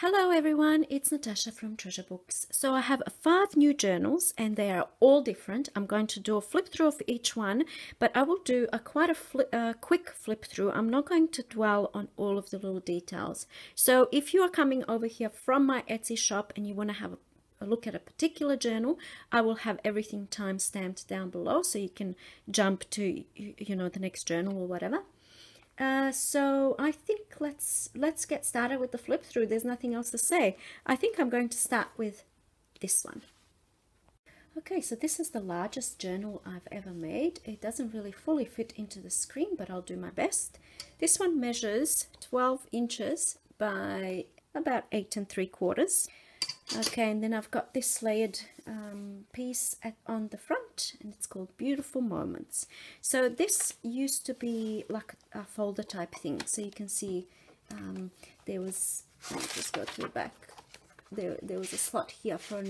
Hello everyone, it's Natasha from Treasure Books. So I have 5 new journals and they are all different. I'm going to do a flip through of each one, but I will do a quick flip through. I'm not going to dwell on all of the little details. So if you are coming over here from my Etsy shop and you want to have a look at a particular journal, I will have everything time stamped down below so you can jump to the next journal or whatever. So I think let's get started with the flip through. There's nothing else to say. I think I'm going to start with this one. Okay, so this is the largest journal I've ever made. It doesn't really fully fit into the screen, but I'll do my best. This one measures 12 inches by about 8 3/4. Okay, and then I've got this layered piece on the front, and it's called Beautiful Moments. So this used to be like a folder type thing. So you can see there was, let me just go to the back. There was a slot here for a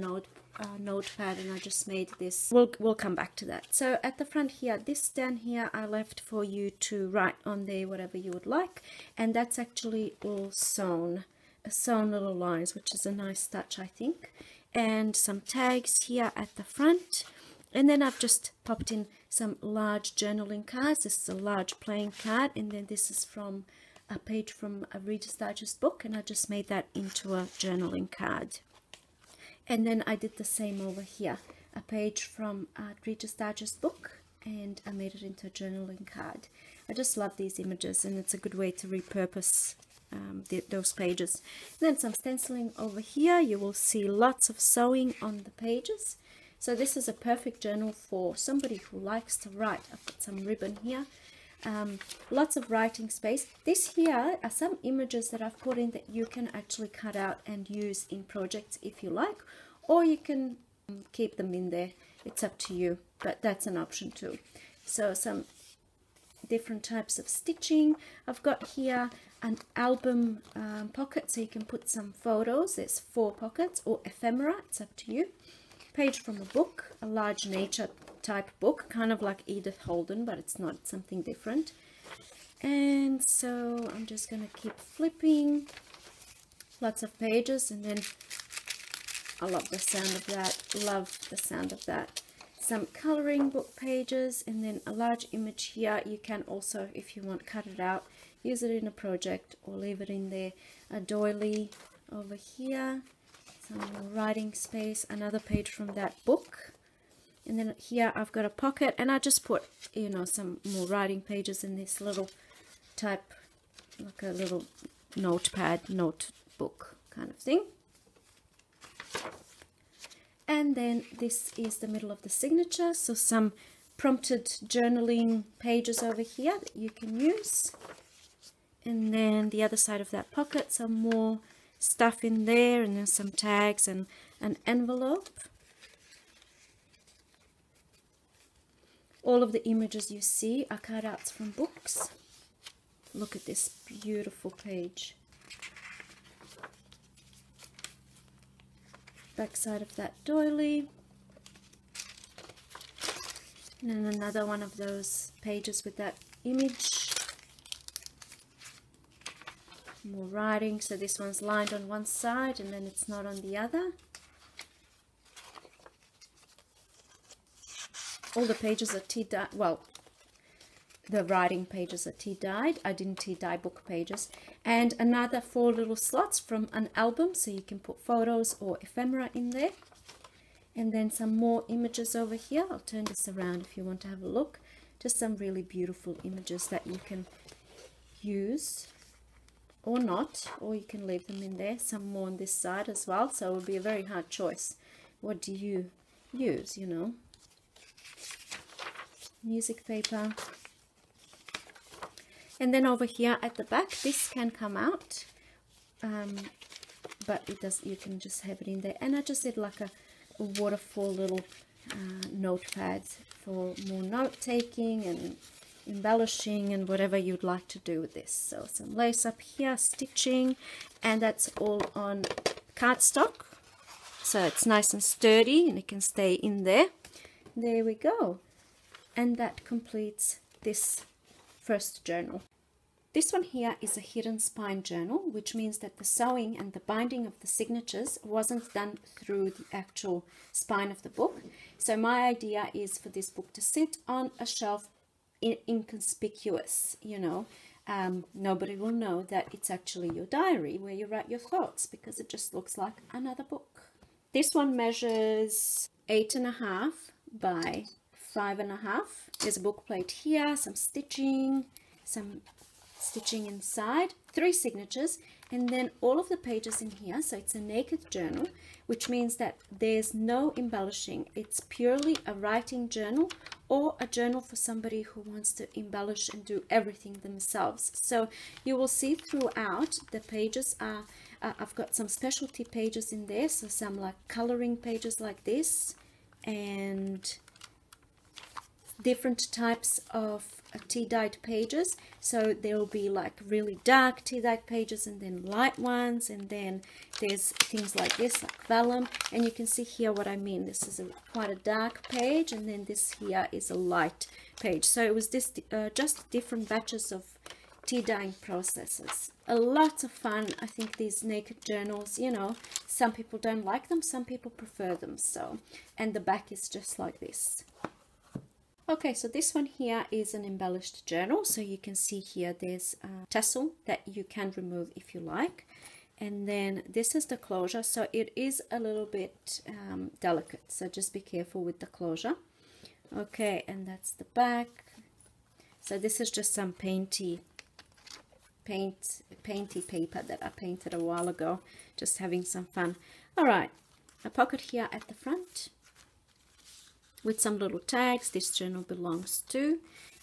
notepad, and I just made this. We'll come back to that. So at the front here, this down here, I left for you to write on there whatever you would like, and that's actually all sewn little lines, which is a nice touch, I think. And some tags here at the front, and then I've just popped in some large journaling cards. This is a large playing card, and then this is from a page from a Reader's Digest book, and I just made that into a journaling card. And then I did the same over here, a page from a Reader's Digest book, and I made it into a journaling card. I just love these images, and it's a good way to repurpose those pages. And then some stenciling over here. You will see lots of sewing on the pages. So this is a perfect journal for somebody who likes to write. I've got some ribbon here. Lots of writing space. This here are some images that I've put in that you can actually cut out and use in projects if you like, or you can keep them in there. It's up to you, but that's an option too. So some different types of stitching. I've got here an album pocket, so you can put some photos. There's 4 pockets, or ephemera, it's up to you. Page from a book, a large nature type book, kind of like Edith Holden, but it's not, something different. And so I'm just going to keep flipping. Lots of pages, and then I love the sound of that. Love the sound of that. Some coloring book pages, and then a large image here. You can also, if you want, cut it out, use it in a project, or leave it in there. A doily over here, some more writing space, another page from that book. And then here I've got a pocket, and I just put, some more writing pages in this little type, like a little notepad, notebook kind of thing. And then this is the middle of the signature, so some prompted journaling pages over here that you can use. And then the other side of that pocket, some more stuff in there, and then some tags and an envelope. All of the images you see are cutouts from books. Look at this beautiful page. Back side of that doily, and then another one of those pages with that image. More writing, so this one's lined on one side and then it's not on the other. All the pages are tea-dyed, well, the writing pages are tea-dyed. I didn't tea-dye book pages. And another 4 little slots from an album, so you can put photos or ephemera in there. And then some more images over here. I'll turn this around if you want to have a look. Just some really beautiful images that you can use or not, or you can leave them in there. Some more on this side as well, so it would be a very hard choice. What do you use, Music paper. And then over here at the back, this can come out, but it does. You can just have it in there. And I just did like a waterfall little notepad for more note taking and embellishing and whatever you'd like to do with this. So some lace up here, stitching, and that's all on cardstock, so it's nice and sturdy and it can stay in there. There we go, and that completes this first journal. This one here is a hidden spine journal, which means that the sewing and the binding of the signatures wasn't done through the actual spine of the book. So my idea is for this book to sit on a shelf inconspicuous, you know. Nobody will know that it's actually your diary where you write your thoughts, because it just looks like another book. This one measures 8.5 by 5.5. There's a book plate here, some stitching inside, 3 signatures, and then all of the pages in here. So it's a naked journal, which means that there's no embellishing. It's purely a writing journal, or a journal for somebody who wants to embellish and do everything themselves. So you will see throughout the pages are I've got some specialty pages in there, so some like coloring pages like this, and different types of tea-dyed pages. So there will be like really dark tea-dyed pages, and then light ones, and then there's things like this, like vellum, and you can see here what I mean. This is quite a dark page, and then this here is a light page. So it was this just different batches of tea dyeing processes. A lot of fun. I think these naked journals, you know, some people don't like them, some people prefer them. So, and the back is just like this. Okay, so this one here is an embellished journal. So you can see here there's a tassel that you can remove if you like. And then this is the closure. So it is a little bit delicate. So just be careful with the closure. Okay, and that's the back. So this is just some painty paper that I painted a while ago. Just having some fun. All right, a pocket here at the front with some little tags this journal belongs to,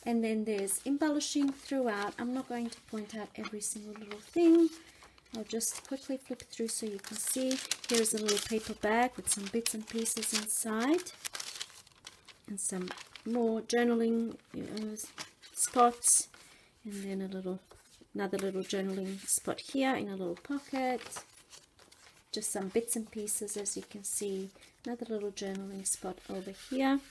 and then there's embellishing throughout. I'm not going to point out every single little thing. I'll just quickly flip through so you can see. Here's a little paper bag with some bits and pieces inside, and some more journaling spots, and then another little journaling spot here in a little pocket. Just some bits and pieces, as you can see. Another little journaling spot over here.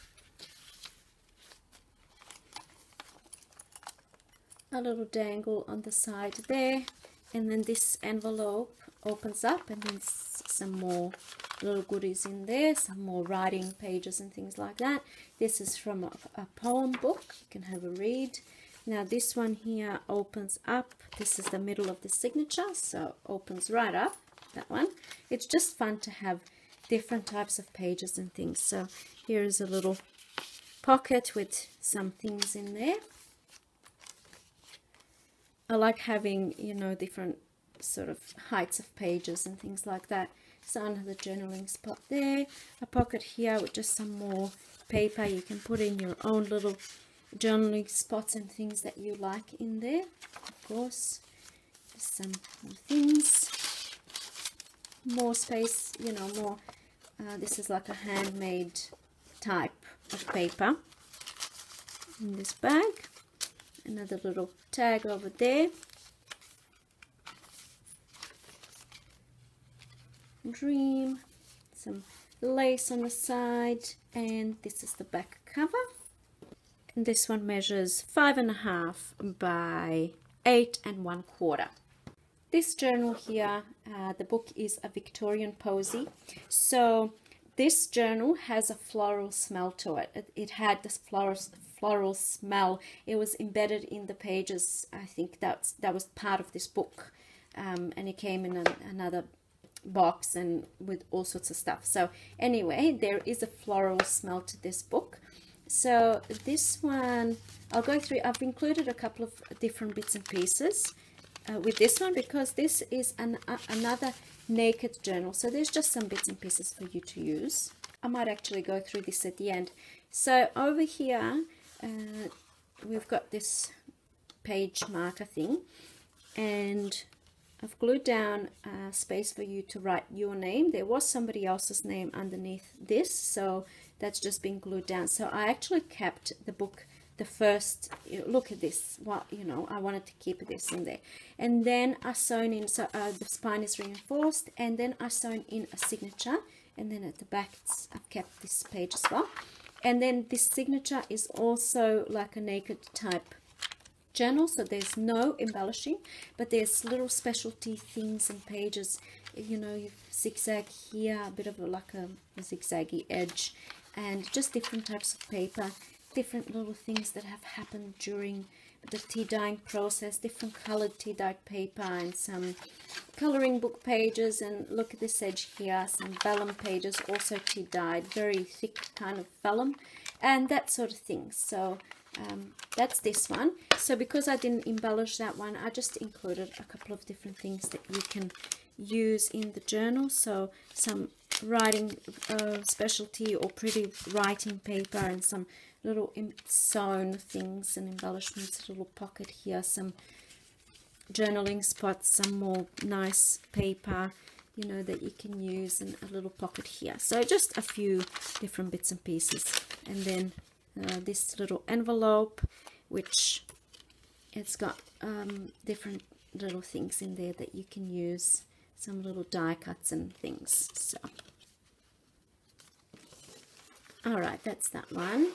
A little dangle on the side there. And then this envelope opens up, and then some more little goodies in there. Some more writing pages and things like that. This is from a poem book. You can have a read. Now this one here opens up. This is the middle of the signature, so opens right up. That one. It's just fun to have different types of pages and things. So here's a little pocket with some things in there. I like having, you know, different sort of heights of pages and things like that. So another journaling spot there. A pocket here with just some more paper. You can put in your own little journaling spots and things that you like in there. Of course, just some more things. More space, you know, more. This is like a handmade type of paper in this bag. Another little tag over there. Dream. Some lace on the side, and this is the back cover. And this one measures 5.5 by 8 1/4. This journal here, the book is a Victorian posy. So this journal has a floral smell to it. It had this floral smell. It was embedded in the pages. I think that was part of this book, and it came in another box and with all sorts of stuff. So anyway, there is a floral smell to this book. So this one, I'll go through. I've included a couple of different bits and pieces with this one, because this is another naked journal. So there's just some bits and pieces for you to use. I might actually go through this at the end. So over here, we've got this page marker thing, and I've glued down a space for you to write your name. There was somebody else's name underneath this, so that's just been glued down. So I actually kept the book, the first, look at this, what, you know, I wanted to keep this in there. And then I sewn in, so the spine is reinforced, and then I sewn in a signature, and then at the back I've kept this page as well. And then this signature is also like a naked type journal, so there's no embellishing, but there's little specialty things and pages. You know, you zigzag here, a bit of like a zigzaggy edge, and just different types of paper, different little things that have happened during the tea dyeing process, different colored tea dyed paper, and some coloring book pages. And look at this edge here, some vellum pages, also tea dyed, very thick kind of vellum, and that sort of thing. So that's this one. So because I didn't embellish that one, I just included a couple of different things that you can use in the journal. So some writing specialty or pretty writing paper, and some little sewn things and embellishments, a little pocket here, some journaling spots, some more nice paper, you know, that you can use, and a little pocket here. So just a few different bits and pieces. And then this little envelope, which it's got different little things in there that you can use, some little die cuts and things. So all right, that's that one.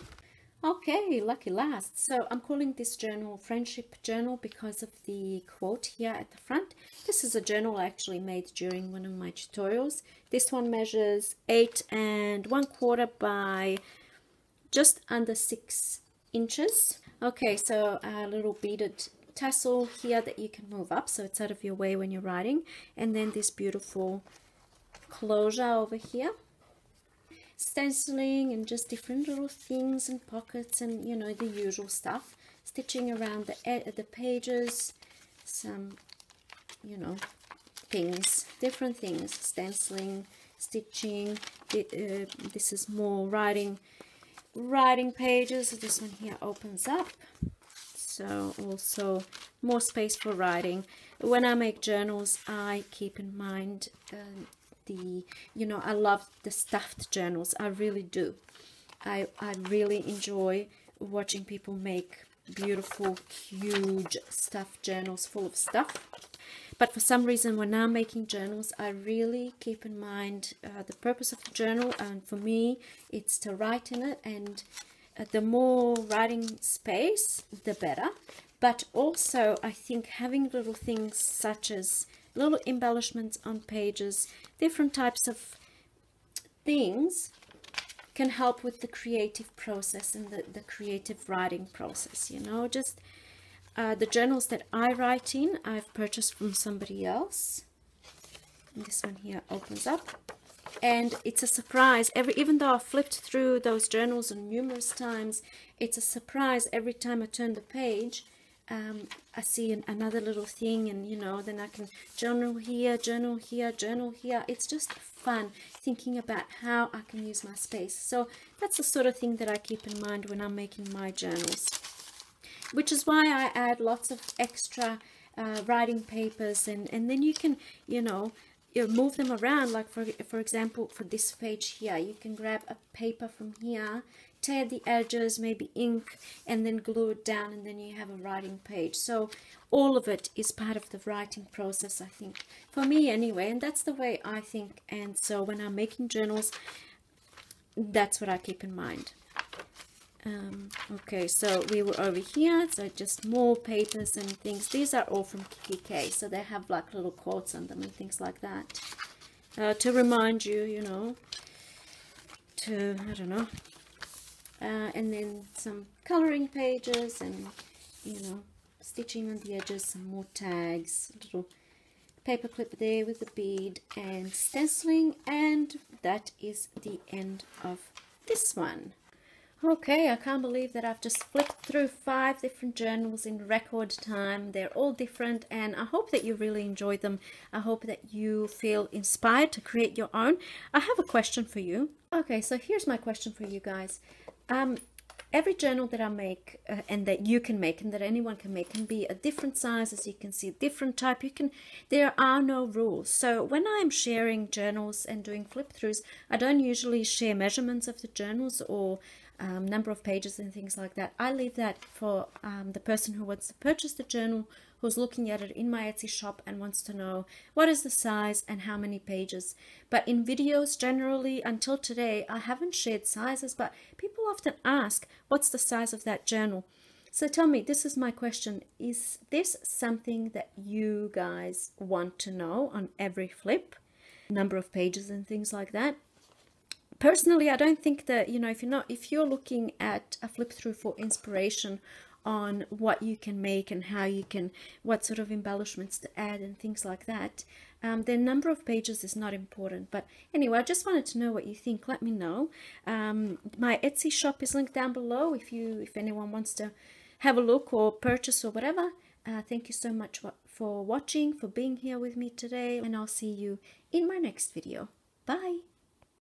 Okay, lucky last. So I'm calling this journal Friendship Journal because of the quote here at the front. This is a journal I actually made during one of my tutorials. This one measures 8 1/4 by just under 6 inches. Okay, so a little beaded tassel here that you can move up so it's out of your way when you're writing, and then this beautiful closure over here, stenciling, and just different little things and pockets, and you know, the usual stuff, stitching around the pages, some, you know, things, different things, stenciling, stitching. This is more writing pages. This one here opens up, so also more space for writing. When I make journals, I keep in mind you know, I love the stuffed journals. I really do. I really enjoy watching people make beautiful, huge stuffed journals full of stuff. But for some reason, when I'm making journals, I really keep in mind the purpose of the journal. And for me, it's to write in it. And the more writing space, the better. But also, I think having little things such as little embellishments on pages, different types of things, can help with the creative process and the creative writing process. You know, just the journals that I write in, I've purchased from somebody else. And this one here opens up, and it's a surprise. Even though I've flipped through those journals numerous times, it's a surprise every time I turn the page. I see another little thing, and you know, then I can journal here, journal here, journal here. It's just fun thinking about how I can use my space. So that's the sort of thing that I keep in mind when I'm making my journals, which is why I add lots of extra writing papers, and then you can, you know, you move them around. Like for example, for this page here, you can grab a paper from here, tear the edges, maybe ink, and then glue it down, and then you have a writing page. So all of it is part of the writing process, I think, for me anyway, and that's the way I think. And so when I'm making journals, that's what I keep in mind. Okay, so we were over here, so just more papers and things. These are all from KK, so they have like little quotes on them and things like that, to remind you, you know, to, I don't know. And then some coloring pages, and you know, stitching on the edges, some more tags, a little paper clip there with the bead, and stenciling, and that is the end of this one. Okay, I can't believe that I've just flipped through 5 different journals in record time. They're all different, and I hope that you really enjoy them. I hope that you feel inspired to create your own. I have a question for you. Okay, so here's my question for you guys. Every journal that I make and that you can make and that anyone can make can be a different size, as you can see, different type. There are no rules. So when I'm sharing journals and doing flip throughs, I don't usually share measurements of the journals or number of pages and things like that. I leave that for the person who wants to purchase the journal, who's looking at it in my Etsy shop and wants to know what is the size and how many pages. But in videos, generally, until today, I haven't shared sizes, but people often ask, what's the size of that journal? So tell me, this is my question. Is this something that you guys want to know on every flip? Number of pages and things like that? Personally, I don't think that, you know, if you're looking at a flip through for inspiration on what you can make and how you can, what sort of embellishments to add and things like that, the number of pages is not important. But anyway, I just wanted to know what you think. Let me know. My Etsy shop is linked down below if anyone wants to have a look or purchase or whatever. Thank you so much for watching, for being here with me today, and I'll see you in my next video. Bye.